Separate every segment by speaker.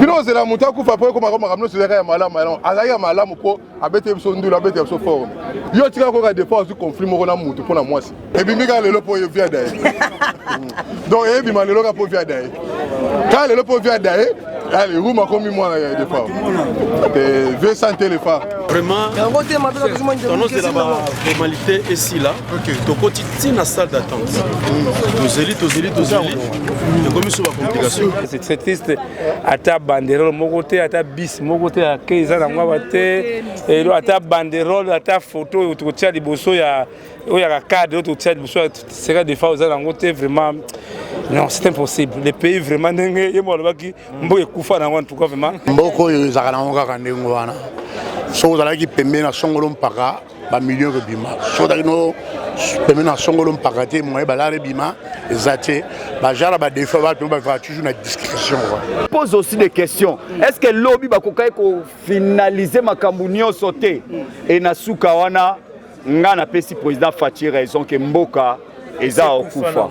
Speaker 1: bino c'est la montagne kufa po comme ramener sur les malamu azaya malamu ko abete biso ndula abete biso forme yo tika ko ka défense du conflit mo na mutu pour na mwasi et puis mika lelo po yo via dai donc et puis malelo ka po via dai quand lelo po via dai allez rouma comme moi na des fois et veut sentir les phares
Speaker 2: vraiment ton c'est la formalité ici là to quotidien na salle d'attente aux élites comme sur la complication
Speaker 3: c'est très triste ata banderole mokote ata bis mokote à 15 ans ngwa bate et ata banderole ata photo to tia liboso ya oya cadre to tia liboso sera des fois aux ngote vraiment non c'est impossible les pays vraiment ndenge yemo lobaki mboke kufa na en tout cas vraiment
Speaker 4: mboko ezaka na ngaka ndengo wana so ozalaki pembe na songolo mpaka ba million de bima so dalino pembe na songolo mpaka te moye balare bima ezate ba jara ba défaut ba toujours na discrétion.
Speaker 5: Pose aussi des questions. Est-ce que lobby ba kokai ko finaliser makambu nyonso te et na suka wana ngana pesi président Fachi raison que mboka eza okufa.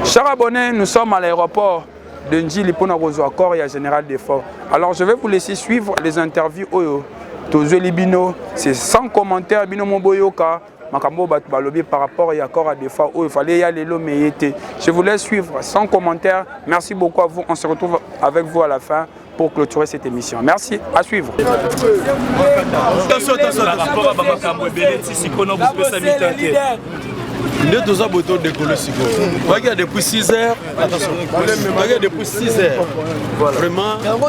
Speaker 6: Chers abonnés, nous sommes à l'aéroport de Njili pour nous rejoindre à Général Defort. Alors je vais vous laisser suivre les interviews Tozo Libino, c'est sans commentaire Bino Moboyoka, Makambo Batbalobi par rapport à l'accord à Defort où il fallait y aller le meilleur. Je vous laisse suivre sans commentaire. Merci beaucoup à vous. On se retrouve avec vous à la fin pour clôturer cette émission. Merci, à suivre.
Speaker 2: Attention, par rapport à Bamakambo nous tous à bouton de coller si vous. Regarde depuis 6 heures. Attention. Regarde depuis 6 heures. Vraiment. Ton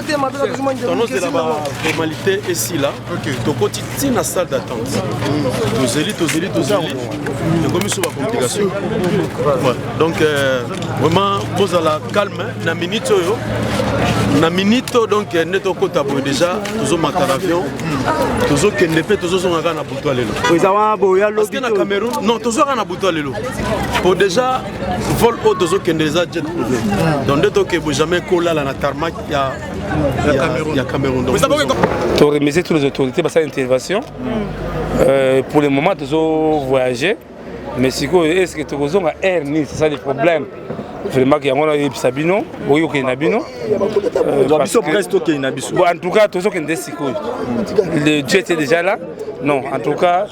Speaker 2: c'est la formalité ici là. Ton quotidien na salle d'attente. Aux élites. Comme sur la complication. Donc vraiment vous à la calme na minute yo. Na minute donc neto kota bo déjà tous monter l'avion. Tous que ne peut tous on na bouton lelo. Parce que na Cameroun non tous on na bouton lelo. Pour déjà vol haut de qui déjà jet privé. Donc de que vous jamais collé la tarmac il y a Cameroun.
Speaker 3: Tu remercie toutes les autorités pour cette intervention. Pour le moment tu as voyagé, mais si est-ce que tu as air c'est ça le problème. Vraiment qu'il y a un Sabino, oui ok Nabino. En tout cas tous qui le jet est déjà là. Non, en tout cas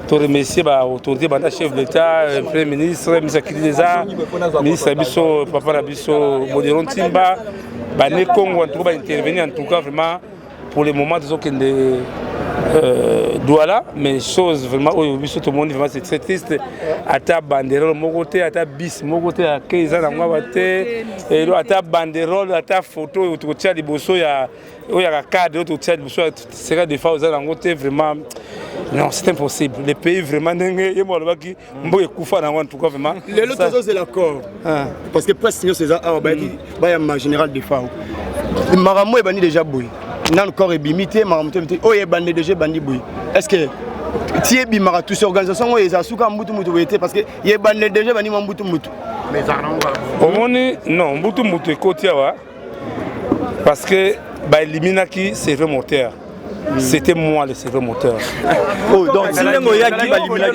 Speaker 3: je remercie l'autorité, le chef de l'État, le Premier ministre, le ministre des Arts, le ministre Abisso, Papa Abisso, Modéron Timba, le Congo, en tout cas, intervenir en tout cas vraiment pour le moment qui Douala, mais chose vraiment où tout le monde vraiment c'est très triste. Ata banderole mokote, ata bis mokote à 15 ans ngwa bate, et ata banderole, ata photo to tia liboso ya cadre to tia liboso sera des fois aux ngote vraiment non c'est impossible. Les pays vraiment ndenge yemo lobaki mboke kufa na en tout cas vraiment.
Speaker 7: Les autres c'est l'accord. Parce que presque c'est ça ba ya ma général de FAO. Maramo e bani déjà boy. Nan corps est bimité maramto oh e bandi déjà bandi boy. Est-ce que tie bimara tous organisation o eza suka mbutu mutu parce que ye bandi déjà bani mbutu mutu.
Speaker 3: Mais ça non mbutu mutu côté wa parce que ba eliminaki serveur moteur. C'était moi le serveur moteur.
Speaker 5: Oh donc si le moya qui va éliminer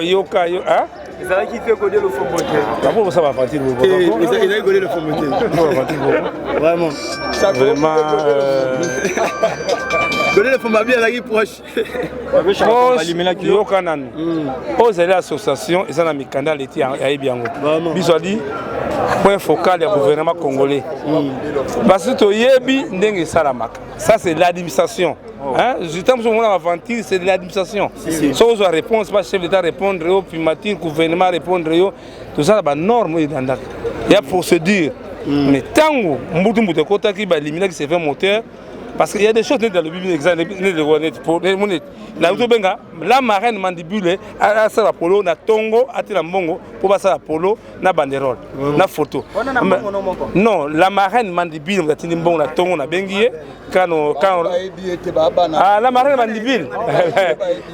Speaker 3: yoka hein.
Speaker 7: C'est là qui fait coder le faux moteur.
Speaker 3: D'abord ça va partir le
Speaker 7: faux. Il a coder le faux moteur. Vraiment.
Speaker 3: Vraiment
Speaker 7: coder le faux moteur là qui proche.
Speaker 3: Yoka nan. Aux associations ils ont un mikanda l'été à Ibiango. Biso dit point focal du gouvernement congolais. Parce que toyebi ndenge salamaka. Ça c'est l'administration. Hein, justement, on a aventure, c'est de l'administration. Si on a réponse, pas chef d'État répondre, au primature, gouvernement répondre, tout ça, c'est norme. Il y a procédure. Mais tant que Moutou Kota qui va éliminer ce fait moteur, parce qu'il y a des choses dans le Bible, exemple, pour la Benga, ensemble la marraine mandibule asala polo na tongo ati na mbongo po basala polo na banderole na photo non la marraine mandibule mtatindi mbongo na tongo na bengi quand la marraine mandibule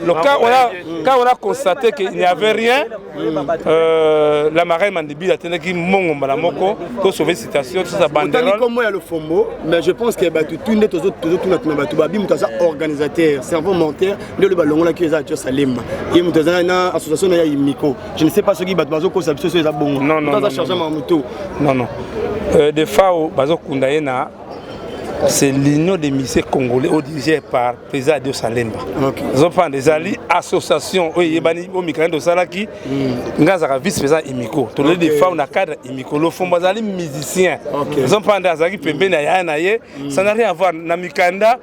Speaker 3: quand on a constaté qu'il n'y avait rien la marraine mandibule atendaki mbongo mbala moko to sauver citation tout ça banderole
Speaker 7: comme moi le fombo mais je pense que tout net aux autres babi mutaza organisateur cerveau monteur de le ballon là qui est à Salemba et mutaza na association ya Imiko je ne sais pas ce qui bazo ko sabso ça bon
Speaker 3: non
Speaker 7: charger ma moto
Speaker 3: non des fois bazo kundaye na c'est l'union des musiciens congolais dirigée par président de Salemba. Ils ont pris des alliés associations au Mikran de Salaki, Ngazara vice-président Imiko. Tous les deux fois on a cadre Imiko. Le fond bazali musiciens. Ils ont pris des alliés pembe na ya na ye. Ça n'a rien à voir na Mikanda.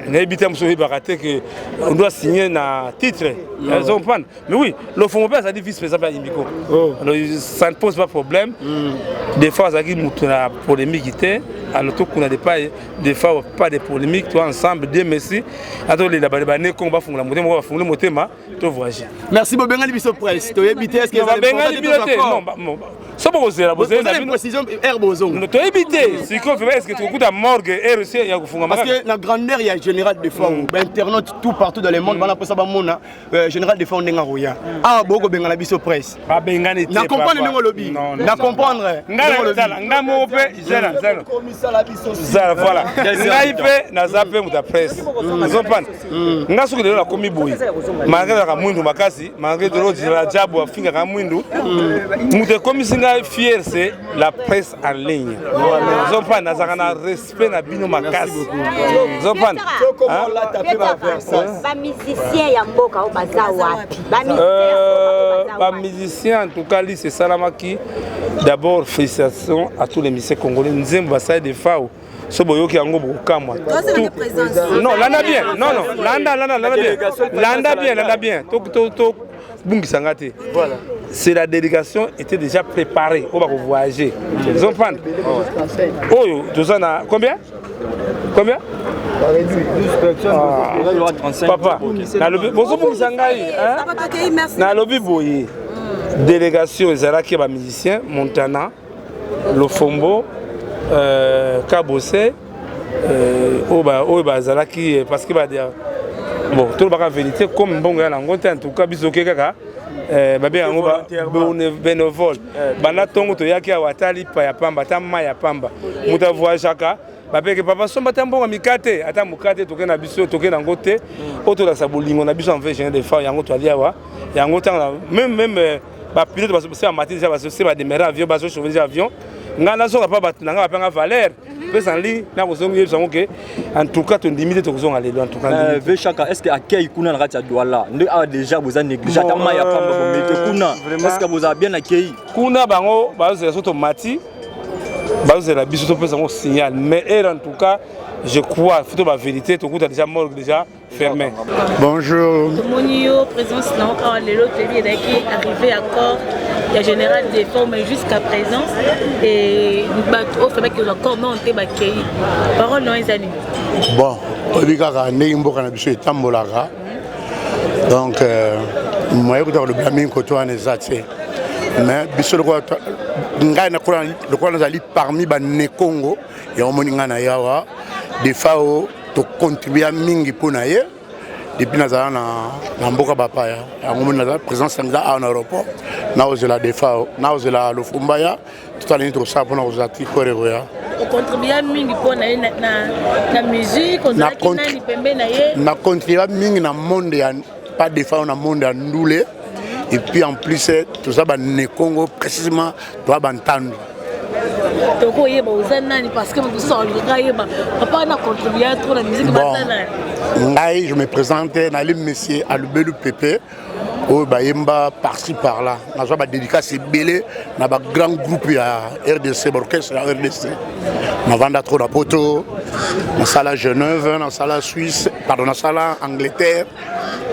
Speaker 3: N'habite monsieur Baraté que on doit signer na titre. Ils ont pris. Mais oui, le fond ça dit vice-président Imiko. Alors ça ne pose pas problème. Des fois ça qui mutuna polémique était. Alors tout qu'on a des fois pas de polémique, toi ensemble deux messi. Attends les là-bas ne combat font la montée, on va font le montée ma to voyager.
Speaker 7: Merci beaucoup Bengali biso presse. To éviter est-ce que
Speaker 3: vous Bengali biloté non. Ça va oser la bosser la
Speaker 7: précision herbozon.
Speaker 3: Non to éviter. Si qu'on fait est-ce que tu écoutes à morgue et reçu il y a funga
Speaker 7: parce que la grandeur il y a général de forme, internaute tout partout dans le monde, bana pour ça ba mona général de forme ndenga roya. Ah boko Bengali biso presse.
Speaker 3: Ba Bengali
Speaker 7: na comprendre ngo lobby. Na comprendre.
Speaker 3: Ngamo pe zela. Zala voilà. Ngaipe na zape muta presse. Zopana. Ngasuku de la komi boy. Malgré la mwindu makasi, malgré de l'autre la jabu afinga ka mwindu. Muta komi singa fier c'est la presse en ligne. Zopana nazana respect na bino makasi. Zopana.
Speaker 8: Comment la taper va faire ça? Ba musicien ya mboka o baza wapi?
Speaker 3: Ba musicien en tout cas lui c'est Salamaki. D'abord félicitations à tous les musiciens congolais. Nzembo basai de fao. Soboyoki yango bokamwa. Non, landa bien. Non, landa bien. To bungisa ngate. Voilà. C'est la délégation était déjà préparée. On va voyager. Ils ont prendre. Oh, Josana, combien? Papa, na lobi bozo bungisa ngai, hein? Na lobi boye. Délégation ezalaki ba musiciens Montana, Lofombo, Kabose, Oba Zalaki parce que va dire bon tout le vérité comme bon gars en tout cas biso kaka babe yango ba bénévole bana tongo to yaki awatali pa ya pamba tama ya pamba muta voyagaka babe ke papa somba tambonga mikate ata mukate to kena biso to kena ngote oto la sabolingo na biso en fait j'ai des fois yango to ali awa yango tanga même ba pilote parce que c'est en matin déjà parce que c'est ba démarrer avion ba chauffer avion ngana soka pa batu nga panga valeur pesa en ligne na kozonga yeso que en tout cas ton limite to kozonga lelo en tout cas
Speaker 9: Vechaka est-ce que accueil kuna na kati ya Douala nde a déjà vous a négligé tama ya pamba bomete kuna est-ce que vous a bien accueilli
Speaker 3: kuna bango bazela soto mati bazela biso to pesa ngo signal mais elle en tout cas je crois faut la vérité tout a déjà mort déjà fermé.
Speaker 4: Bonjour.
Speaker 10: Monio présence là encore les autres qui est arrivé à corps il y a général des formes jusqu'à présent et au fait que encore non on ba kei parole non ezali
Speaker 4: bon obikaka ndenge mboka na biso etambolaka donc moi écoute le blaming côté en ezate mais biso le ngai na ko nazali parmi ba ne Congo ya omoninga na yawa des fois to contribuer mingi pona ye depuis nazala na mboka bapaya yango nazala présence en aéroport na ozela des fois na ozela Lofumbaya tout à l'heure to ça pona ozati koreroya
Speaker 10: on contribuer mingi pona na musique on a kinani pembe na ye
Speaker 4: na contribuer mingi na monde ya pas des fois na monde ya ndule et puis en plus tout ça ba ne Congo précisément doit bantando
Speaker 10: toko yeba uzanani parce que tout ça on yeba papa na contribuer trop la musique batana
Speaker 4: ngai je me présente na le monsieur Alubelu Pepe o bayemba par-ci par-là na so ba dédicace belé na ba grand groupe ya RDC orchestre ya RDC na vanda trop na poto na sala Genève na sala Suisse pardon na sala Angleterre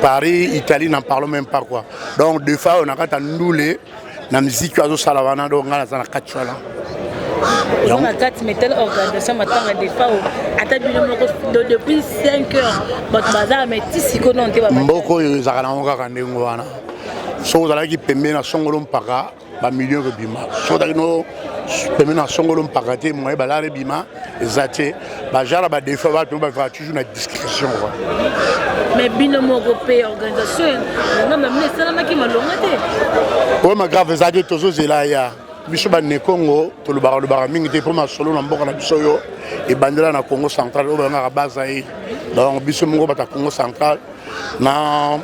Speaker 4: Paris Italie n'en parlons même pas quoi donc deux fois on a quand ndoulé na musique azo sala wana donc ngala za na katchala
Speaker 10: On a 4 métals organisation maintenant des fois depuis 5 heures. Votre bazar mais si qu'on te va.
Speaker 4: Mboko ezaka na ngoka kandengo wana. So uzala ki pembe na songolo mpaka ba million de bima. So da no pembe na songolo mpaka te moye balare bima ezate ba jara ba defa ba to ba fa toujours na discrétion quoi.
Speaker 10: Mais binomo européen organisation non même les salama qui malonga te.
Speaker 4: O ma grave ezate tozo zela ya. Biso ba ne Congo to le bara mingi te pour ma solo na mboka na biso yo e bandela na Congo central o ba nga baza e. Donc biso mongo ba ta Congo central na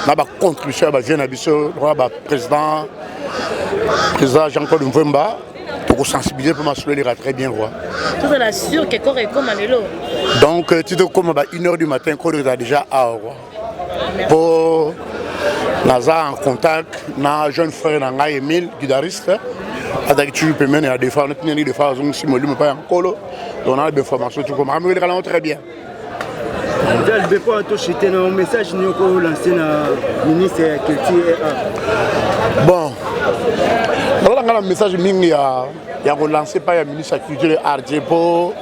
Speaker 4: ba contribution ba jeune biso ba président Jean-Claude Mvemba pour sensibiliser pour ma solo ira très bien quoi.
Speaker 10: Tout est sûr que corps et comme lelo.
Speaker 4: Donc tu te comme ba 1h du matin corps est déjà à quoi. Pour naza en contact na jeune frère na ngai Emile guitariste. Avec tu peux mener à des fois notre des fois on si me pas encore on a des formations tu comprends mais il très bien.
Speaker 7: Déjà le fois to chité un message nous ko lancer na ministre culture.
Speaker 4: Bon. Voilà un message mingi ya relancer pas ya ministre culture art pour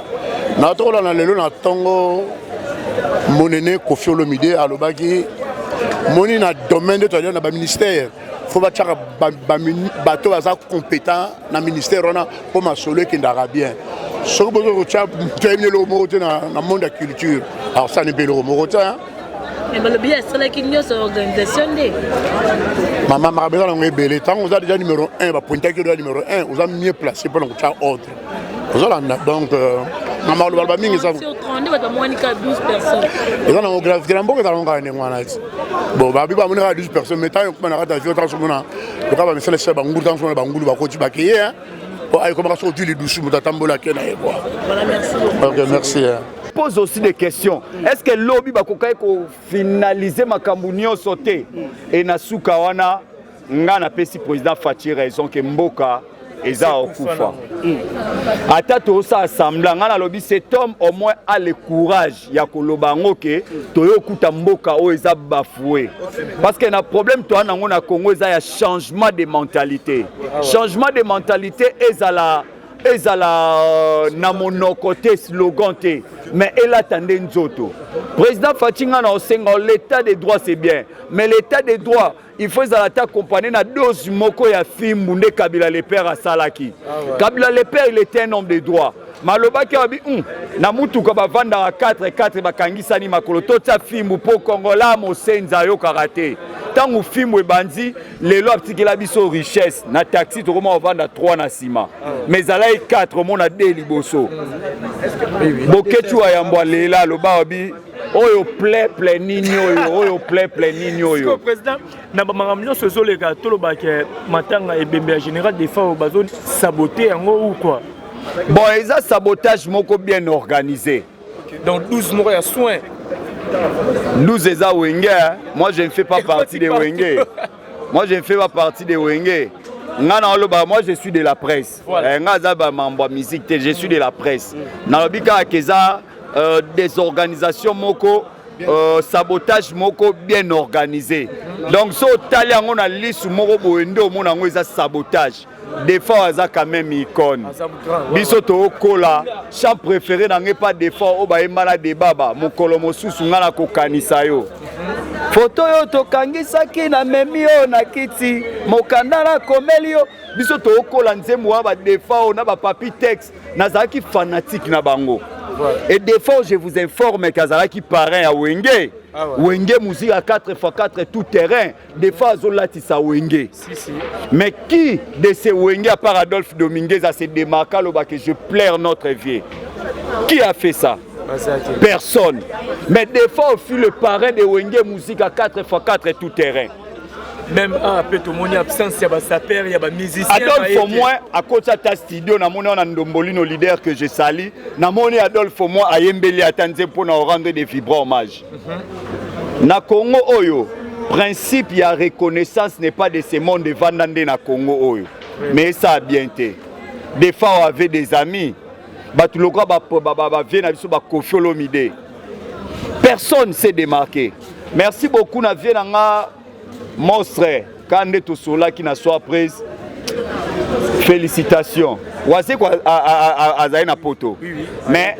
Speaker 4: na to la lelo na tongo monene Kofi Olomide alobaki moni na domaine de toi na ba ministère faut pas chaka bateau aza compétent na ministère on a pour ma solo qui ndara bien ce que besoin de terminer le mot na monde de la culture alors ça n'est pas le mot
Speaker 10: mais le bien c'est là qu'il y a cette organisation de
Speaker 4: maman m'a besoin de belé tant on a déjà numéro 1 va pointer que le numéro 1 on a mieux placé pour le chat ordre donc maman le balba mingi ça
Speaker 10: sur 30 va moins que 12 personnes
Speaker 4: et on a un grave grand beaucoup dans ngana ngwana bon ba biba mona 12 personnes mais tant on a rata vie autant mona le cas va me faire les bangulu dans son bangulu ba ko ti ba kié hein pour ay comment sortir les douce muta tambola kena quoi
Speaker 10: voilà merci
Speaker 4: OK merci
Speaker 5: pose aussi des questions. Est-ce que lobby va finaliser ma cambunio sauté et na suka wana ngana pesi président Fachi raison que Mboka eza okufa. Ata to sa assemblée ngana lobby cet homme au moins a le courage ya koloba ngoke toyo kuta Mboka o eza bafoué. Parce que na problème to na ngona Congo eza ya changement de mentalité. Changement de mentalité ezala na monocoté slogan te mais elle attendait nzoto président Fatinga na osenga l'état des droits c'est bien mais l'état des droits il faut accompagner na dose moko ya fimbu nde Kabila le père à Salaki Kabila le père il était un homme de droit maloba ki abi na mutuka bavanda 4 bakangisani makolo totsa fimbu po kongola mosenza yo karaté tangu fimbu ebandi lelo atikela biso richesse na taxi to koma vanda 3 na sima mais alai 4 mona 2 liboso boketu ayambwa lela loba abi oyo plein nini oyo plein nini oyo
Speaker 11: président na ba makamyo sozo le ga to loba ke matanga ebembe général des fois bazo saboter yango ou quoi.
Speaker 5: Bon, ils ont sabotage moko bien organisé.
Speaker 11: Donc 12 mois à soin.
Speaker 5: 12 eza Wenge. Moi je ne fais pas partie des Wenge. Moi je ne fais pas partie des Wenge. Moi je suis de la presse. Je suis de la presse. Nalobika keza des organisations moko sabotage moko bien organisé. Donc so tali on a liste moko boendo mona ngo eza sabotage. Des fois, ça quand même icône. Bisoto okola, chant préféré n'angé pas des fois au baïmala de baba, mon colomosu sungana kokanisa yo. Photo yo to kangisa ki na memi yo na kiti, mokandala komelio. Bisoto okola nzemu wa ba des fois on a ba papi texte, nazaki fanatique na bango. Et des fois je vous informe qu'azalaki parrain à Wenge. Wenge musique à 4x4 tout terrain. Des fois Zolatissa Wenge. Mais qui de ces Wenge à part Adolphe Dominguez a se démarqué que je plaire notre vie? Qui a fait ça? Personne. Mais des fois on fut le parrain de Wenge musique à 4x4 tout terrain.
Speaker 11: Même un peu tout le monde absence, il y a sa père, il y a musicien.
Speaker 5: Adolphe moi à côté de ta studio, na mon on a Ndombolino leader que je salue. Na mon Adolphe moi à Yembeli à Tanzé pour nous rendre des vibrants hommages. Na Congo oyo, principe y a reconnaissance n'est pas de ce monde de Vandande na Congo oyo. Mais ça a bien été. Des fois on avait des amis. Batuloko ba vient na biso ba Kofi Olomide. Personne s'est démarqué. Merci beaucoup na vie nga monstre quand on est tout cela qui n'a soit prise Félicitations. Wase quoi a na poto. Mais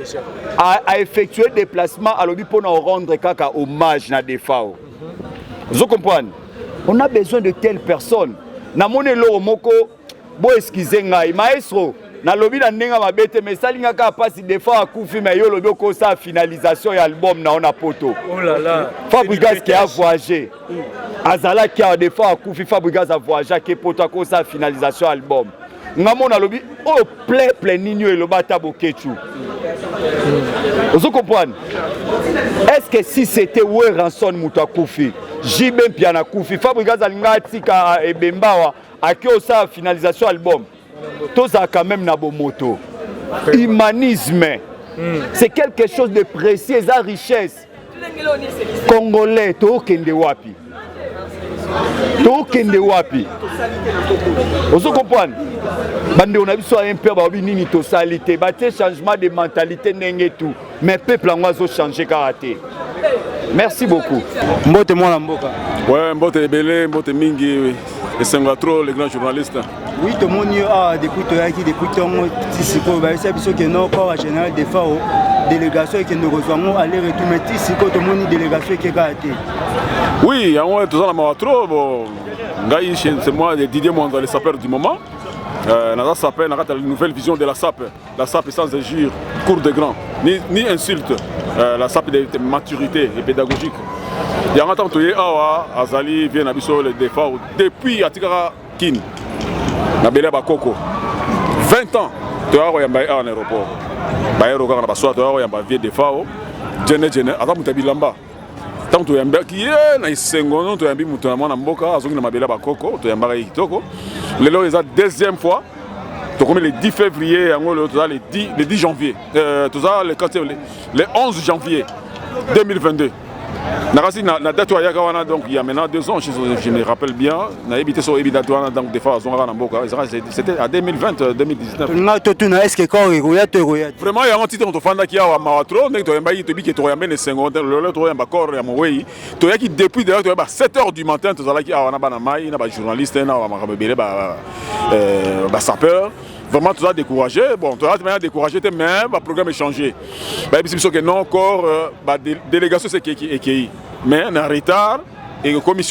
Speaker 5: a effectué déplacement à l'objet pour nous rendre kaka hommage na Defao. Vous comprenez? On a besoin de telles personnes. Na mone lo moko bo excusez ngai maestro na lobi na ndenga mabete mais salinga ka pasi Defao akufi mais yo lobi ko sa finalisation ya album na ona poto. Oh là là. Fabregas qui a voyagé. Azala qui a Defao akufi Fabregas a voyagé qui poto ko sa finalisation album. Ngamona lobi oh plein nino et le bata bokechu. Vous comprenez? Est-ce que si c'était Ranson Moutakufi, Jibem Piana Koufi, Fabregas Alingatika et Bembawa, à qui on sa finalisation album, tout ça quand même na bon moto. Humanisme, c'est quelque chose de précieux, la richesse. Congolais, to kende wapi. To kende wapi. Vous comprenez? Bande on a vu soit un peu babi nini to salité, baté changement de mentalité n'engé tout, mais peuple en oiseau changer karaté. Merci beaucoup.
Speaker 7: Mbote moi la mboka.
Speaker 12: Ouais, Mbote Belé, Mbote Mingi et Sengatro, les grands journalistes.
Speaker 7: Oui, tout le monde a depuis Toyaki, depuis Tongo, Tissiko, c'est parce que nous corps général des FAO, délégation qui nous reçoivons aller-retour, mais Tissiko, tout le monde délégation qui est gâtée.
Speaker 12: Oui, on est tous en Maratro, bon, c'est moi, Didier Mwanda, les sapeurs du moment. Dans SAP, on a la nouvelle vision de la SAP. La SAP est sans injure, cours de grand, ni insulte. La SAP de maturité et pédagogique. Il y a un temps où Azali vient à Bissau le Defao depuis Atikara Kin. Nabele Bakoko. 20 ans, tu as un aéroport. Baïro Basoa, tu as un vieux Defao. Djene, Adam Mutabilamba. Tant que tu as un qui est, na isengono, tu as un bimutamon en Boka, Azong Nabele Bakoko, tu as un baril Kitoko. Le lot est la deuxième fois. Donc, le 10 février, le 10 janvier, le 11 janvier 2022. Donc, il y a maintenant 2 ans, je me rappelle bien, c'était à 2020-2019.
Speaker 7: Est-ce que
Speaker 12: vraiment, il y a un titre qui est à Maratro, depuis 7 h du matin, tu as journaliste, sapeur. Vraiment, tu as découragé. Bon, tu as découragé, mais le programme est changé. Que non, encore, la délégation c'est qui mais on est en retard. Et comme il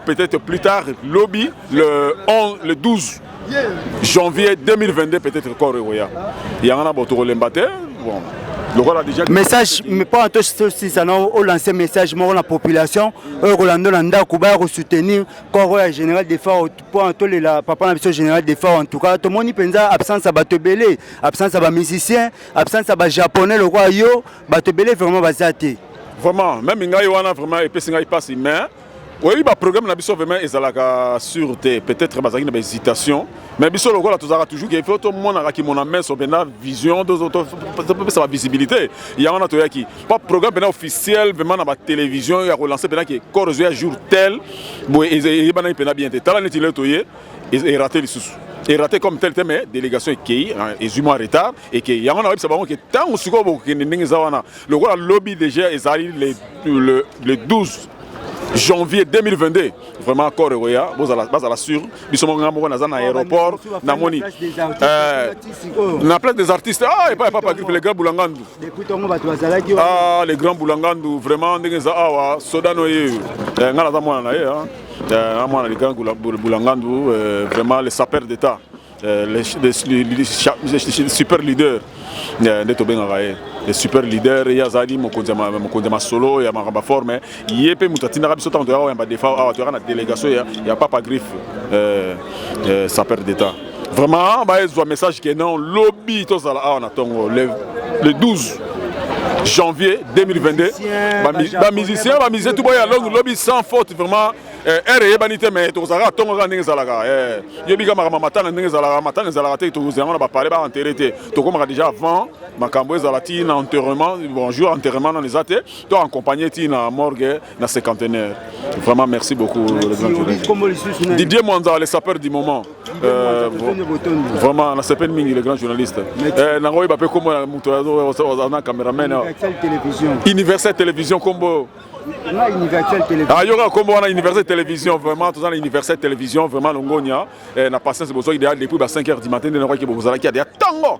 Speaker 12: peut-être plus tard, lobby, le 12 janvier 2022, peut-être encore. Il y a un autre bon.
Speaker 7: Message, mais pas en tout si ça n'a lancé message à la population, Rolando Landa, Kuba, soutenir le général des FAO, pour en tout la papa la général des FAO en tout cas. Tout le monde pense absence à Batobélé, absence à musicien, absence à japonais, le roi Yo, Batobélé vraiment basé.
Speaker 12: Vraiment, même Ngaïwana vraiment et puis passe mais oui, le programme n'a vraiment la sûreté, peut-être une hésitation, mais il faut toujours qu'il faut tout le monde qui a main sur la vision, sa visibilité. Il y a un programme officiel, vraiment dans la télévision, il y a relancé qui corps un jour tel, il y a bien été. Et raté les sous. Et raté comme tel thème, délégation qui est en retard et qu'il y a un autre qui tant aussi le lobby déjà est le 12 janvier 2022, vraiment encore à la sûre, nous sommes dans un aéroport, na place des artistes, ah, et pas les grands Boulangandou. Ah, les grands Boulangandou, vraiment, Sodano, les grands Boulangandou, vraiment les sapeurs d'État. Les super leaders les super leaders il y a Zali Mokondema Solo il y a Maraba Forme il y a peu mutatina rabi sotan toya ba defa tu as la délégation il y a Papa Griffe sapeur d'État vraiment ba un message que non lobby to ça on attend le 12 janvier 2022 ba musicien tout boya long lobby sans faute vraiment RE banité mais to ça tongo ndenge zalaka yobiga mama matana ndenge zalaka matana zalaka te to zanga ba parler ba enterrer to comme déjà avant makambo ezalati na enterrement bonjour enterrement dans les athées to accompagner ti na morgue na cinquantenaire vraiment merci beaucoup le grand journaliste Didier Mwanda les sapeurs du moment vraiment na sepen mingi le grand journaliste na ngoyi ba pe comme muto na cameraman Universel Télévision combo Il y aura comme on a Universel Télévision, vraiment, tout ça, Universel Télévision, vraiment, l'ongonia. Na patience, c'est pour ça qu'il y a depuis 5h du matin, vous avez qu'il y a tango.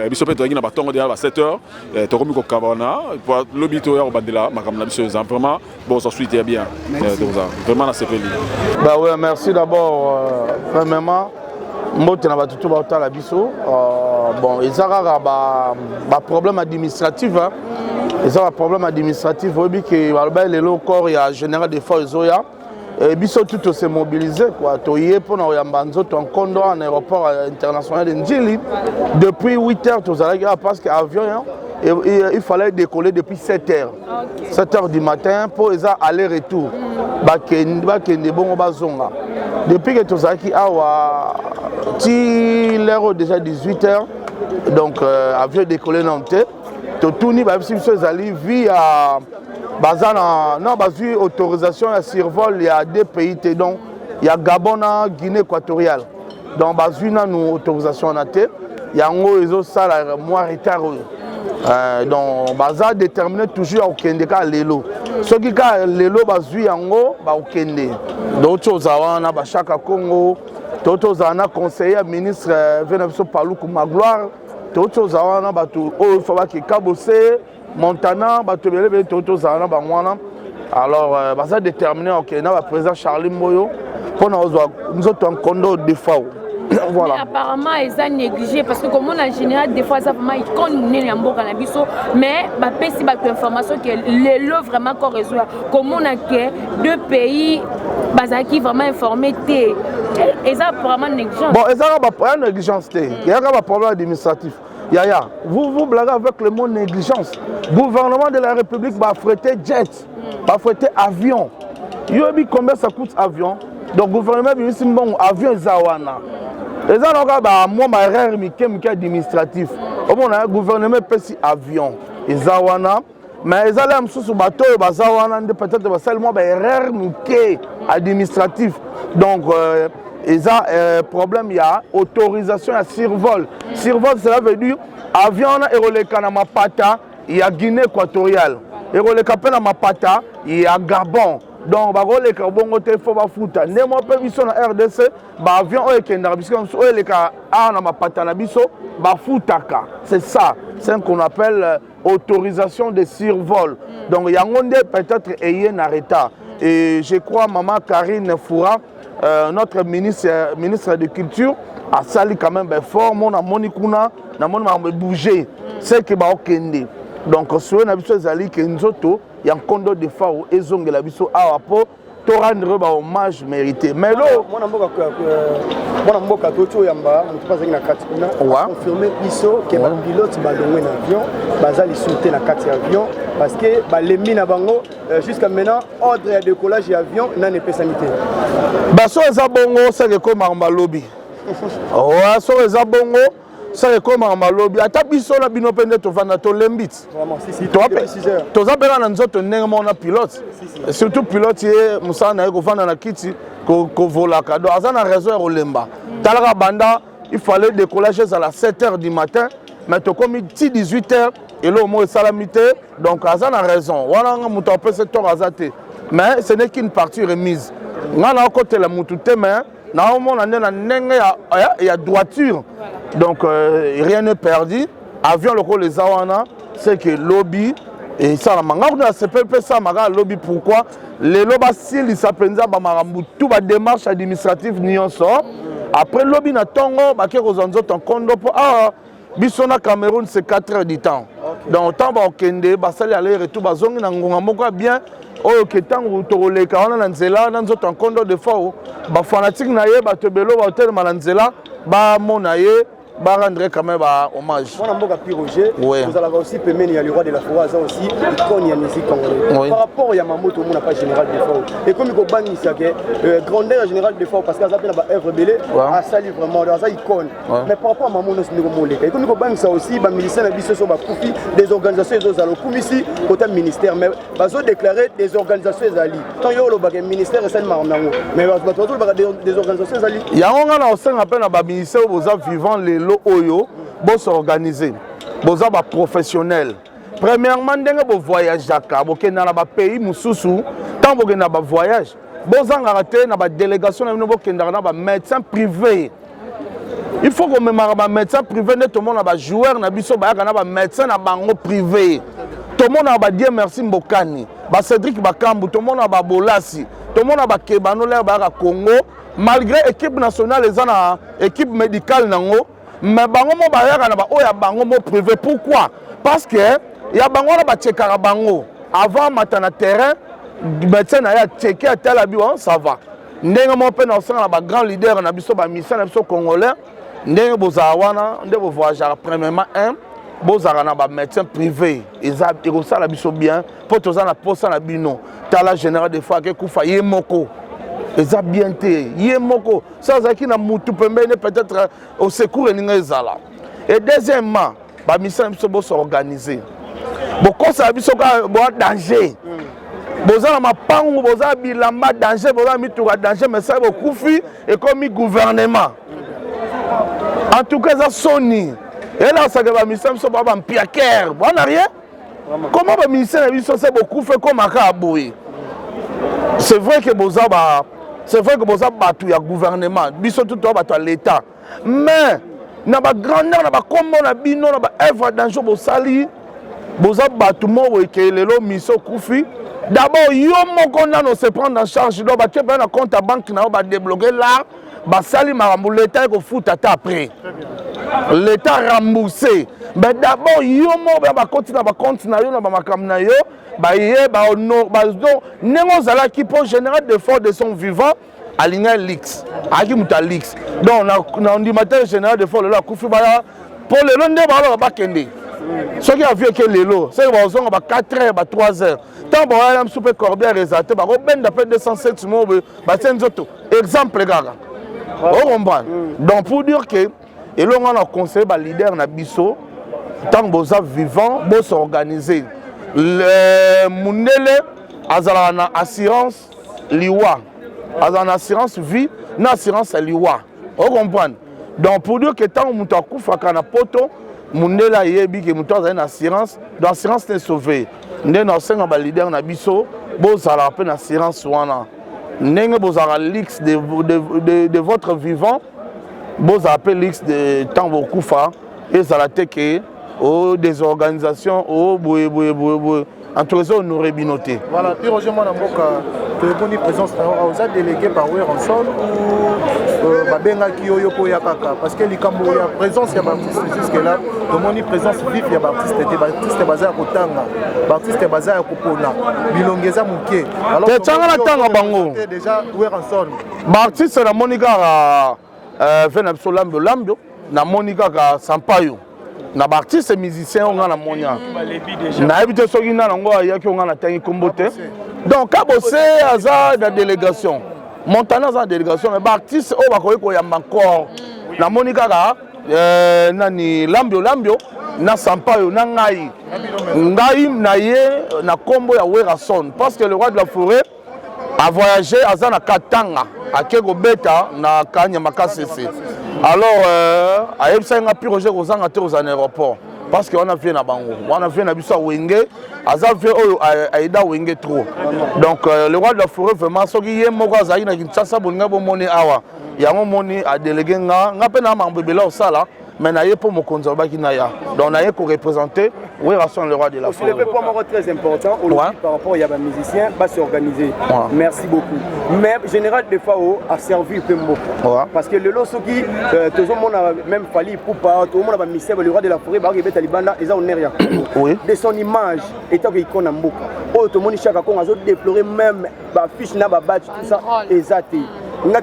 Speaker 12: Bisous, peut-être qu'il y a tango à 7h. Tu as commis au Cabana, l'obito au Bandela, ma camarade, vraiment, bon, ça suit bien. Vraiment, la CPL.
Speaker 13: Bah ouais, merci d'abord, premièrement. Moi, je suis tout le temps à Bisso. Bon, il y a un problème administratif. Il y a un problème administratif. Il y a un corps, il y a un général de forces. Et Bisso tout s'est mobilisé. Il y a un condo en aéroport international de Ndjili. Depuis 8 heures, parce que l'avion, il fallait décoller depuis 7 heures. 7 heures du matin pour les aller-retour. Depuis que tu as dit qu'il est déjà 18 heures, donc avion décollé dans le thé. Tu as tout dit que via autorisation à survol, il y a deux pays, donc il y a Gabon et Guinée équatoriale. Donc il y a une autorisation à thé. Il y a un mois retard. Donc baza déterminé toujours au Kende ka lelo ce qui ka lelo bazui yango ba au Kende d'autres choses wana ba chaka Congo d'autres wana conseiller ministre Veneso Paluku Magloire d'autres choses wana ba to o fa ba ki Kabose Montana ba to belebe d'autres wana ba mwana alors baza déterminé au Kende ba président Charlie Moyo pour nous autres en condo de FAO. Voilà.
Speaker 14: Mais apparemment, ils ont négligé parce que comme on a général des fois ça vraiment ils connaissent les mboka na biso mais ba pesi ba information que les lots vraiment qu'on résout comme on a que deux pays bazaki vraiment informé té et ça apparemment négligence. Bon,
Speaker 13: et ça pas négligence té. Il y a un problème administratif. Yaya, vous blaguez avec le mot négligence. Gouvernement de la République va affréter jet, va affréter avion. Yobi combien ça coûte avion? Donc gouvernement bi sim bon avion zawana. Les gens ont un erreur administratif. Le gouvernement peut avion. Les awana. Mais les gens sous bateau, peut-être seulement erreur administrative. Donc, il y a un problème, il y a autorisation à survol. Survol, cela veut dire avion et Mapata, il y a Guinée équatoriale. Et le Mapata, il y a Gabon. Donc, les carbons il faut foutre. Némo pe biso na RDC, ba avion o ekenda biso o les ka na mapata na biso, ba futaka. C'est ça, c'est ce qu'on appelle autorisation de survol. Donc, il y a peut-être ayé un retard. Et je crois maman Karine Foura, notre ministre de culture, a sali quand même fort mon monikuna, na mon bouger. C'est que ba okende. Donc, sur na biso zali ke nzoto il y a un condo de FAO et Zong la biso à Apo pour rendre hommage mérité. Mais là,
Speaker 7: moi confirmé que le pilote va donner un avion, bazali sauter la carte avion parce que les mines bango jusqu'à maintenant ordre de décollage d'avion n'a pas sanitaire.
Speaker 13: Bah so za bongo c'est comme un lobby. Ouais, so za bongo c'est comme un lobby. Ata biso na bino pende to vanda to lembit.
Speaker 7: Vraiment si
Speaker 13: to za bela na nzoto nenga mona pilote. Surtout pilote ye musana ko vanda na kiti ko vola ka. Donc azana raison ya lemba. Talaka banda il fallait décollage à 7h du matin mais to comme 18h et là au moins salamité donc azana raison. Wana muto peut se to azate. Mais ce n'est qu'une partie remise. Ngana côté la mutu te mais na on il y a droiture. Donc rien n'est perdu. Avion le les awana, c'est que lobby et ça la manga on a CPP ça maga lobby pourquoi les lobas s'ils s'appellent ba marambu tout ba démarche administrative nyonso après lobby na tongo ba ke kozanzo ton kondo pour bisona Cameroun c'est 4 heures du temps. Donc temps ba okende ba sali aller retour ba zongi na ngonga moko bien oyo ketango toleka wana na nzela na nzoto en condo de FAO ba fanatique na ye ba tebelo ba hotel na nzela ba mona ye ba rendre quand même hommage.
Speaker 7: Moi Mboka Roger, vous allez aussi permettre le roi de la forêt aussi icône ya musique congolaise. Par rapport à Yamamoto mon pas général de FAO. Et comme il bani ça que grandeur général de FAO parce que ça appelle ba œuvre belé a sali vraiment ça icône. Mais par rapport à Mamono c'est ngo moleka. Et comme il bani ça aussi ba ministère na biso so ba profit des organisations des autres comme ici côté ministère mais bazo déclarer des organisations ezali. Tant yo lo ba ministère c'est marango. Mais bazo ba des organisations ezali.
Speaker 13: Ya on a aussi appel na ba ministère aux vivants les oyo bon s'organiser boza ba professionnel premièrement ndenge bo voyageaka bokenda na ba pays mususu tant bokenda ba voyage bozanga te na ba délégation na bino bokenda na ba médecin privé. Il faut que même ba médecin privé ne tout le monde na ba joueur na biso ba na ba médecin na bango privé. Tout le monde na ba Dieu merci Mbokani, ba Cédric Bakambu, tout le monde na ba Bolasi, tout le monde na ba Kebano l'air ba Congo malgré équipe nationale les ana équipe médicale nango mais bango mo ba na ba oya bango mo privé. Pourquoi? Parce que ya bango na ba tchekara bango avant matana terrain médecin na ya tcheké à tel abi ça va. Ndenge mo pe na osanga ba grand leader na biso ba mission na biso congolais ndenge bozala wana nde bo voyager premièrement bozala na ba médecin privé eza ekosala biso bien po toza na posa na bino tala général de fois ke kufa ye moko eza bien te ye moko ça zaki na mutu pembeni peut-être au secours ninga ezala. Et deuxièmement ba mission biso bo s'organiser bokosa biso ka bo danger bozala mapangu bozala bilamba danger bozala mituka danger mais ça bokufi et comme gouvernement en tout cas ça soni et là ça que ba mission so ba mpiaker bon rien comment ba mission na biso c'est beaucoup fait comme akaboui. C'est vrai que bozaba batu ya gouvernement biso tout batu à l'état mais na ba grandeur na ba kombo na bino na ba œuvre danger bosali bozaba batu mo ke lelo mission kufi. D'abord yo moko nano se prendre en charge do ba ke na compte à banque na ba débloquer là ba sali marambo l'état ko fout ata après l'état remboursé mais d'abord yo mo ba compte na yo na ba makam na yo ba ye ba no ba do nengo zala ki pour général de fort de son vivant aligné lix aki muta lix donc na ndimateur général de fort le la kufi ba pour le londe ba kende ce qui a vu que lelo c'est ba zonga ba 4h ba 3h tant bon on super corbière résalté ba ben d'après 207 mo ba senzoto exemple gaga on comprend donc pour dire que et là on a conseillé ba leader na biso tant boza vivant bo s'organiser le mundele azala na assurance liwa azala na assurance vie na assurance liwa on comprend donc pour dire que tant muto akufa na poto mundela yebi ke muto azala na assurance donc assurance te sauver ndé na senga ba leader na biso bozala pe na assurance wana ndenge bozala lix de votre vivant bozala pe lix de temps bokufa et ça la teke au des organisations au boye en tout cas nous rebinoté
Speaker 15: voilà puis Roger Mwanamboka téléphone présence aux a délégué par Ranson ou babenga ki oyo po ya kaka parce que likambo ya présence ya baptiste jusque là tomoni présence vive ya baptiste baza ya kotanga baptiste baza ya kopona bilongeza muke alors
Speaker 13: que tanga la tanga bango
Speaker 15: déjà Ranson
Speaker 13: baptiste na monika vena biso lambio na monika ka sampayo na artiste musicien on a monia na habité soki na ngo ya ki on a tangi kombote donc kabose aza da délégation montana za délégation mais artiste o bakoyi ko yamba encore na monika ka nani lambio na sampayo na ngai na ye na kombo ya Werason parce que le roi de la forêt a voyagé aza na Katanga akeko beta na kanya makasese. Alors à Epsenga puis Roger Rosanga te aux aéroports parce qu'on a fait na bango on a fait na biso wenge aza fait aida wenge trop donc le roi de la forêt vraiment soki ye moko azali na Kinshasa bolinga bo moni awa yango moni a délégué nga pe na mambebela osala mais na ye pour mokonzi baki na ya donc na ye ko représenter Werason le roi de la forêt.
Speaker 7: Le point très important par rapport à un musicien va s'organiser. Merci beaucoup. Mais général de FAO a servi peu beaucoup. Parce que le lot qui tout le monde a même fallu pour pas tout le monde a misé le roi de la forêt ba ke Talibanda et ça on n'est rien. De son image étant qu'il connaît beaucoup. Oh tout le monde chaque fois a déplorer même ba fiche na ba badge tout ça exact. Mais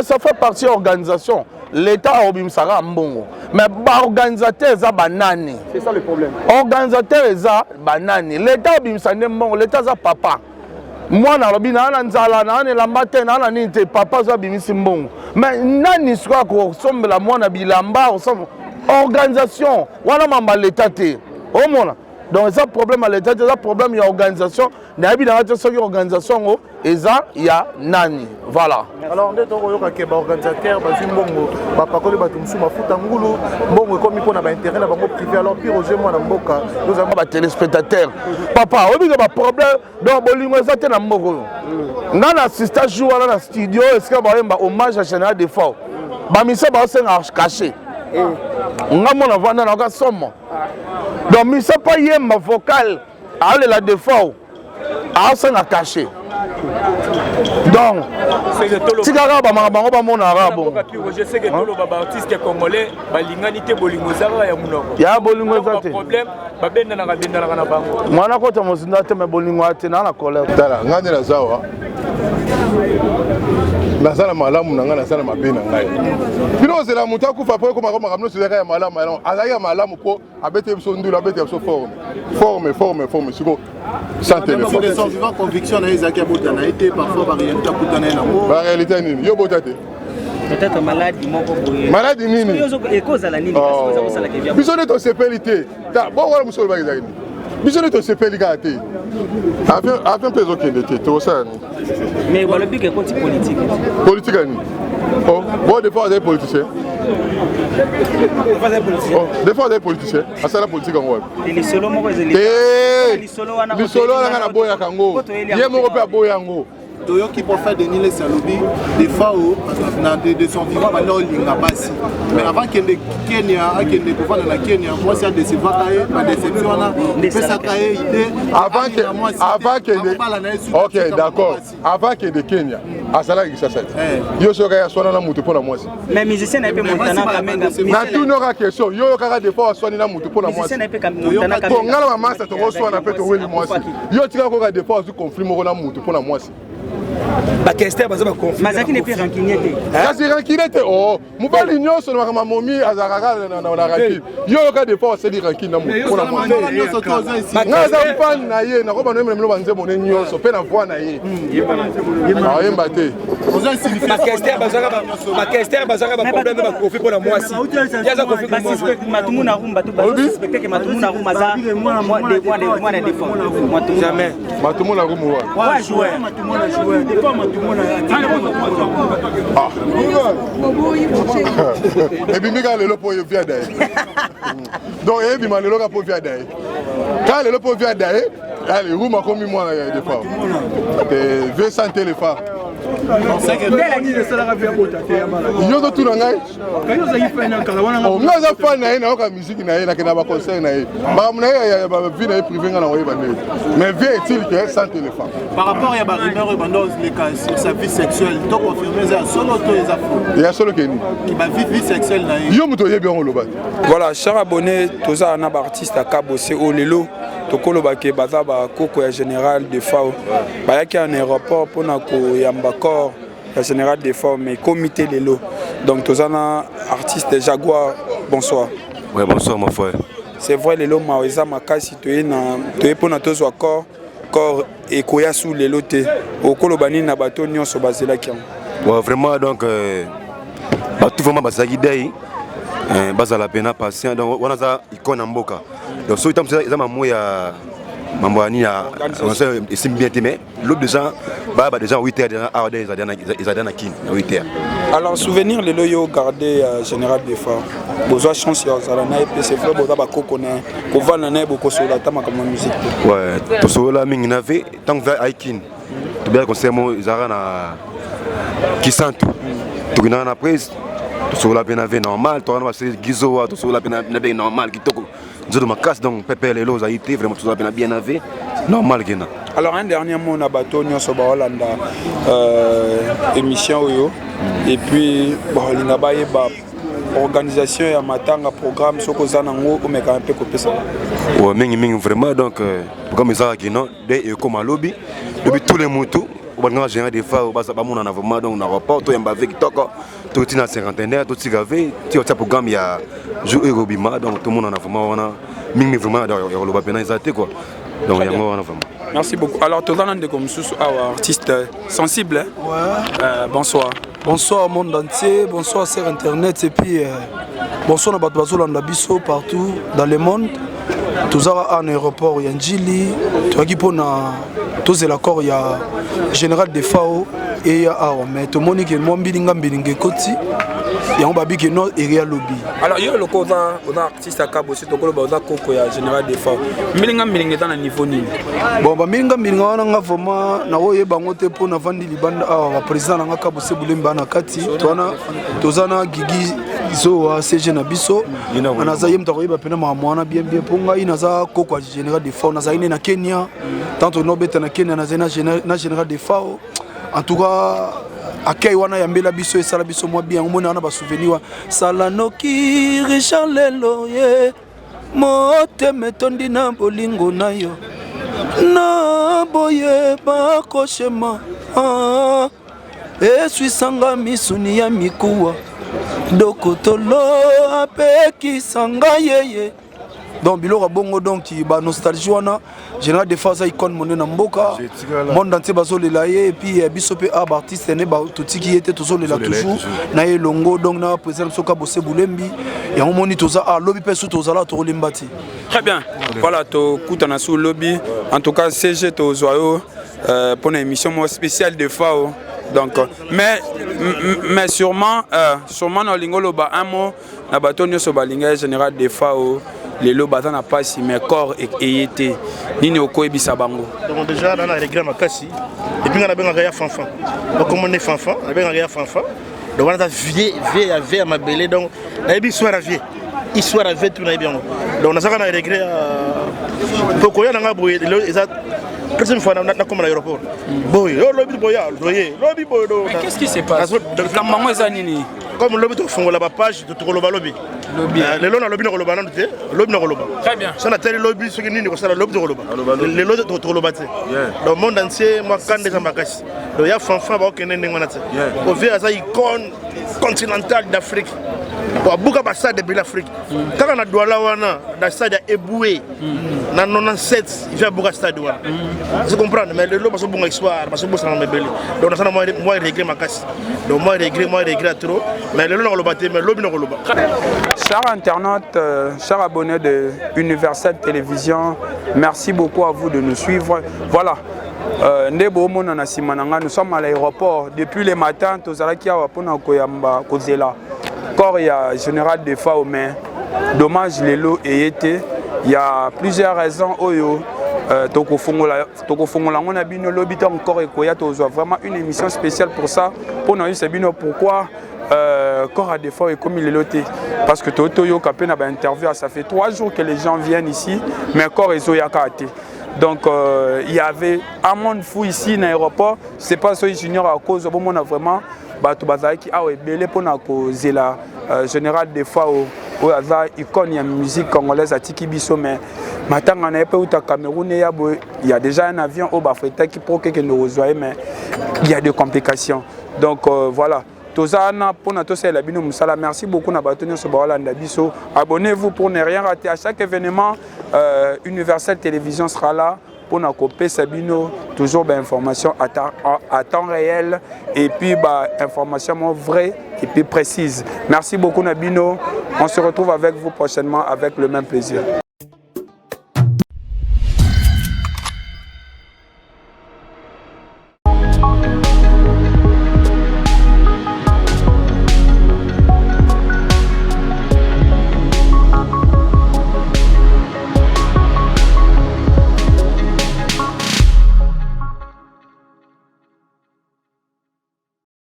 Speaker 13: ça fait partie de l'organisation. L'État a obimsara mbongo. Mais l'organisateur est banani.
Speaker 7: C'est ça le problème.
Speaker 13: L'organisateur est banani. L'État a obimsara mbongo. L'État est papa. Moi, na lobi na nzala na ne lambate na ninte papa zo bimisi mbongo. Mais nani swa ko sombe la moi na bilamba ensemble. Organisation. Wana mamba l'État te. Au mona. Donc ça problème à l'état, ça problème il y a organisation. Nabi dans la seule organisation et ça il y a nani. Voilà.
Speaker 15: Alors on est au yoka ba organisateur ba zimbongo ba pakoli ba tumsu mafuta ngulu mbongo comme pour na ba intérêt na bango privé alors puis Roger moi na mboka nous avons
Speaker 13: ba téléspectateurs. Papa, on a un problème donc bolingo ça te na mboko. Nga na assistant jour na studio est-ce que ba hommage à Général des Forts. Ba mission ba senga caché. Nga mona vanda na ka somo. Donc mission pas yemba vocal à la défaut. A senga caché. Donc si kaka ba mabango ba mona arabo.
Speaker 11: Je sais que tous les artistes congolais balinganité bolingo zara ya munoko.
Speaker 13: Ya bolingo za te.
Speaker 11: Problème ba benda na bango.
Speaker 13: Mwana kota mozinda te me bolingo ate na la colère.
Speaker 1: Tala ngane na zawa. Nazala malamu na ngana sala mabe na ngai. Bino zela mutu akufa po ko makoma kamno sila ya malamu malamu. Azaya malamu ko abete biso ndula abete biso forme siko sans téléphone.
Speaker 15: C'est son vivant conviction na Isaac Abota na été parfois ba réalité akutana na mo.
Speaker 1: Ba réalité nini? Yo botate.
Speaker 16: Peut-être maladie moko boye.
Speaker 1: Maladie nini?
Speaker 16: Et cause à la nini parce que ça la kevia.
Speaker 1: Biso ne to sepelité. Ta bo wala musolo ba izaki. Biso ne to sepelika te. Avion peso kende te to ça.
Speaker 16: Mais le but est politique.
Speaker 1: Politique ni. Oh, bon des fois des politiciens. Des fois des politiciens. Asa la politique en web.
Speaker 16: Et les solo moko ezeli.
Speaker 1: Les solo wana na boya kango. Ye moko pe boya ngo.
Speaker 15: Toyoki pour faire Denis les Salobi des fois de son vivant maintenant linga basi mais avant qu'il ne Kenya qu'il pour faire la Kenya moi c'est de se voir pas déception là ça cahier idée
Speaker 1: avant que OK d'accord avant que de Kenya asala qui ça yo soka ya sona na mutu pona mwasi
Speaker 16: mais musicien na pe montana kamenga
Speaker 1: na tout n'aura question yo kaka des fois sona na mutu pona mwasi
Speaker 16: musicien na pe montana kamenga
Speaker 1: to ngala mama sa to sona pe to weli mwasi yo tika ko ka des fois conflit mo na mutu pona mwasi
Speaker 16: ba kester baza ba conflit mazaki ne pe rancunier te
Speaker 1: kasi rancunier te oh mubali nyonso na kama momi azakaka na rancune yo ka des fois c'est di rancune na mutu pona mwasi ngaza fan na ye na ko ba no melo banze mone nyonso pe na voix na ye yemba te
Speaker 16: ba kester bazaka ba problème ba conflit pona mwasi yaza conflit pona mwasi matumu na rumba tu ba suspecter que matumu na rumba za moi de défense jamais
Speaker 1: matumu na rumba
Speaker 16: wa jouer matumu na jouer des fois matumu na
Speaker 1: et puis mika lelo po yo via dai donc et puis malelo ka po via dai quand lelo po via dai allez rumba comme moi des fois et veut santé les femmes yo to tuna ngai ngaza fan na ye na oka musique na ye na kena ba concert na ye ba mna ya ba vie na ye privé ngana oye bande mais vie est-il que sans téléphone
Speaker 15: par rapport ya ba rumeur bandos les cas sur sa vie sexuelle to confirmer ça solo to les afro
Speaker 1: il y a solo keni
Speaker 15: qui ba vie sexuelle na ye
Speaker 1: yo muto ye bien loba
Speaker 6: voilà cher abonné toza na ba artiste akabose olelo tokoloba ke baza ba koko ya général de FAO bayaki en aéroport pona ko yamba corps la général des formes mais comité lelo donc tozana artiste Jaguar bonsoir.
Speaker 17: Ouais bonsoir mon frère.
Speaker 6: C'est vrai lelo maweza makasi toye pona tozwa corps et koya sous lelo te okolobani na bato nyonso bazela kiam.
Speaker 17: Ouais vraiment donc tout vraiment bazaki dai bazala pena patient donc wana za ikona mboka donc so itam za mamu ya mambo ani ya bien mais l'autre déjà bah déjà 8h déjà à ils adana kin 8h.
Speaker 6: Alors souvenir les loyo garder général des fois besoin chance ya zalana et c'est vrai boza ba kokona ko vana na boko so la tama comme musique.
Speaker 17: Ouais to so la mingi na ve tant va aikin to bien conseil mo zara na kisantu to gina na prise to so la bien normal to na c'est gizo to so la bien normal kitoko nzodo makas donc pepe lelo za été vraiment tout ça bien avé normal gena.
Speaker 6: Alors un dernier mot na bato nyonso ba Hollanda émission oyo et puis bon linga ba yeba organisation ya matanga programme soko zana ngo omeka un peu kopesa.
Speaker 17: Ouais mingi vraiment donc programme ça qui non dès comme lobby depuis tous les motos on va gérer des fois ba ba mona na vraiment donc na rapport to yamba avec toko tout tina cinquantenaire tout tigavé tu as programme ya jour Robima donc tout le monde en a vraiment on mingi vraiment dans le bapena exacté quoi donc yango on a vraiment.
Speaker 6: Merci beaucoup. Alors tout le monde comme sous artiste sensible hein?
Speaker 18: Ouais.
Speaker 6: Bonsoir.
Speaker 18: Bonsoir monde entier, bonsoir sur internet et puis bonsoir à Batouazolanda Bisso partout dans le monde. tozala en aéroport ya njili toyaki mpona tozela accord ya général de fao eya awa mais tomoni ke mwa mbilinga ekoti yango babiki no eria lobby.
Speaker 6: Alors yo loko on a artiste akabo c'est tokolo ba on koko ya général de fao mbilinga eza na niveau nini?
Speaker 18: Bon ba mbilinga wana nga vraiment na oye bango te mpona vandi libanda awa ba président na nga kabo se bulemba na kati twana tozana gigi zo wa CG na biso anaza yem ta koyeba pena mwana bien ponga inaza koko ya général de fao naza ine na Kenya tanto no beta na Kenya na général de fao en tout cas akei wana yambela biso esala biso mwa bien omona wana ba souvenir sala noki Richard lelo ye moteme tondi na bolingo na yo na boye bakoshema eswisanga misuni ya mikuwa dokotolo apekisanga yeye donc biloko bongo donc ba nostalgie wana général de phase icône monena mboka monde entier bazolela ye et puis biso pe ab artiste ne ba totiki était tozolela toujours na ye longo donc na président soka bosse bulembi et on moni toza a lobby pe sous tozala to limbati.
Speaker 6: Très bien. Voilà to kutana sous lobby en tout cas CG to zoyo pour une émission spéciale de FAO. Donc mais sûrement na lingolo ba un mot na batonyo so balinga général de FAO les lots bazan na pasi mais corps et été nini okoyebisa bango.
Speaker 7: Donc déjà dans la regret makasi et puis on a bien gaya fanfan. Donc comme on est fanfan, on a bien gaya fanfan. Donc on a vie à ma belle donc la histoire à vie. Histoire à vie tout na bien. Donc on a ça na regret pourquoi on a boy personne fois na comme l'aéroport. Boy, lobby boya, lobby boy.
Speaker 6: Qu'est-ce qui se passe? Kambango eza nini?
Speaker 7: Comme lobby to fongo la page de to lobby. Les lois lobby na lobby non te lobby na lobby.
Speaker 6: Très bien.
Speaker 7: Ça na télé lobby ce qui nini ko ça lobby to lobby. Les lois to lobby. Dans le monde entier moi quand des ambassadeurs. Donc il y a fanfan ba okene ngwana te. Ko via ça icône continentale d'Afrique. Pour beaucoup de stades de l'Afrique. Quand on a Douala wana, dans stade Eboué, dans 97, il y a beaucoup de stades. Je comprends, mais le lot parce que bon histoire, parce que bon ça m'a belé. Donc ça moi regret ma casse. Donc moi regret trop. Mais le lot on le battait, mais l'objet on le bat.
Speaker 6: Chers internautes, chers abonnés de Universel Télévision, merci beaucoup à vous de nous suivre. Voilà. Nous sommes à l'aéroport depuis le matin. Nous avons Kozela. Corps il y a général de FAO mais dommage les lots et été il y a plusieurs raisons oyo tokofongola on a bino lobby encore ekoya tozo vraiment une émission spéciale pour ça pour nous c'est bino pourquoi corps à des FAO et comme il est loté parce que toyo kapé na ba interview ça fait 3 jours que les gens viennent ici mais corps ezo yakate. Donc il y avait un monde fou ici dans l'aéroport c'est pas ça junior à cause bon on a vraiment bato bazaki awe belé pona ko zela général de FAO o aza icône ya musique congolaise atiki biso mais matanga na pe uta Cameroun ya bo il y a déjà un avion au bafeta qui pour que nous rejoigne mais il y a des complications donc voilà tozana pona tosela bino musala merci beaucoup na bato nyonso bawalanda biso abonnez-vous pour ne rien rater à chaque événement Universel Télévision sera là pour nous couper Sabino toujours des informations à temps réel et puis informations vraies et puis précises. Merci beaucoup Nabino. On se retrouve avec vous prochainement avec le même plaisir.